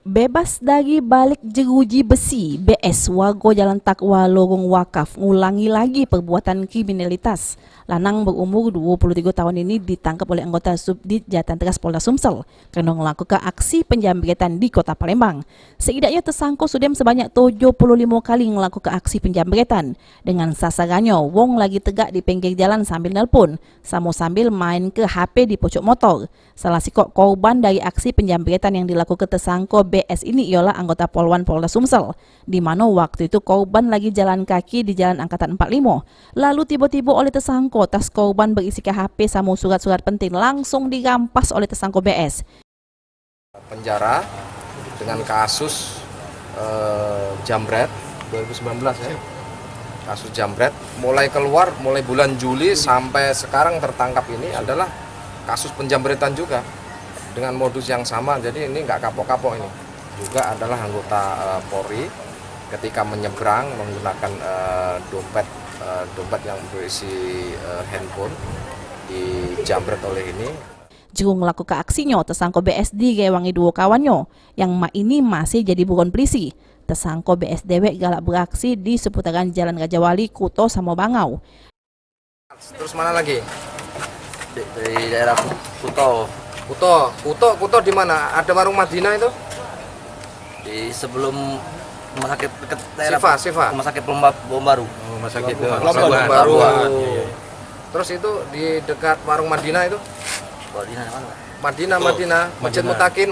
Bebas dari balik jeruji besi, BS warga Jalan Takwa Lorong Wakaf ngulangi lagi perbuatan kriminalitas. Lanang berumur 23 tahun ini ditangkap oleh anggota Subdit Jatan Teras Polda Sumsel karena melakukan aksi penjambretan di Kota Palembang. Setidaknya tersangka sudah sebanyak 75 kali melakukan aksi penjambretan. Dengan sasarannya, wong lagi tegak di pinggir jalan sambil nelpon, sambil main ke HP di pojok motor. Salah sikok korban dari aksi penjambretan yang dilakukan tersangka BS ini ialah anggota Polwan Polda Sumsel, di mana waktu itu korban lagi jalan kaki di Jalan Angkatan 45. Lalu tiba-tiba oleh tersangka tas korban berisikan HP sama surat-surat penting langsung dirampas oleh tersangka BS. Penjara dengan kasus jambret 2019 ya. Kasus jambret mulai keluar mulai bulan Juli sampai sekarang tertangkap ini adalah kasus penjambretan juga dengan modus yang sama. Jadi ini nggak kapok-kapok, ini juga adalah anggota Polri ketika menyeberang menggunakan dompet yang berisi handphone dijambret oleh ini. Juru melakukan aksinya, tersangka BS direwangi dua kawannya yang ini masih jadi buron polisi. Tersangka BS dewek galak beraksi di seputaran Jalan Raja Wali, Kuto sama Bangau. Terus mana lagi? Dari daerah Kuto. Kuto di mana? Ada warung Madinah itu? Di sebelum rumah sakit dekat daerah Siva. Rumah sakit Bom Baru. Rumah sakit Pelabuhan. Baru. Terus itu di dekat warung Madinah itu? Madinah, Masjid Mutakin,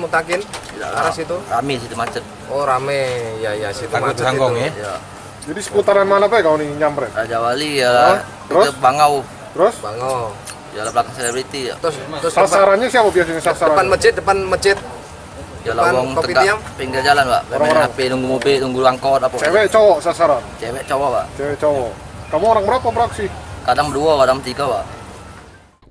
arah situ. Rame situ macet. Oh rame, ya situ macet itu. Ya. Jadi seputaran mana Pak kau nih nyambret? Raja Wali ya, Terus? ke Bangau. Terus? Bangau. Ya belakang selebriti ya. Terus Sasarannya siapa biasanya sasarannya? depan masjid. Ya Depan lawang kopi tegak tiam? pinggir jalan Pak. Main Orang-orang. HP nunggu mobil, nunggu angkot apa. Cewek cowok sasaran? Cewek cowok Pak. Cewek cowok. Kamu orang berapa beraksi? Kadang berdua, kadang tiga Pak.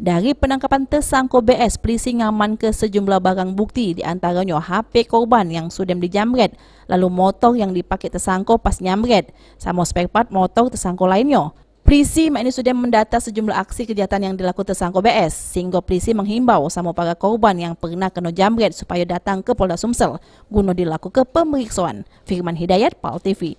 Dari penangkapan tersangka BS, polisi ngaman ke sejumlah barang bukti, diantaranya HP korban yang sudah dijamret, lalu motor yang dipakai tersangka pas nyamret, sama spare part motor tersangka lainnya. Polisi ini sudah mendata sejumlah aksi kejahatan yang dilakukan tersangka BS, sehingga polisi menghimbau sama para korban yang pernah kena jamret supaya datang ke Polda Sumsel guna dilakukan pemeriksaan. Firman Hidayat, PAL TV.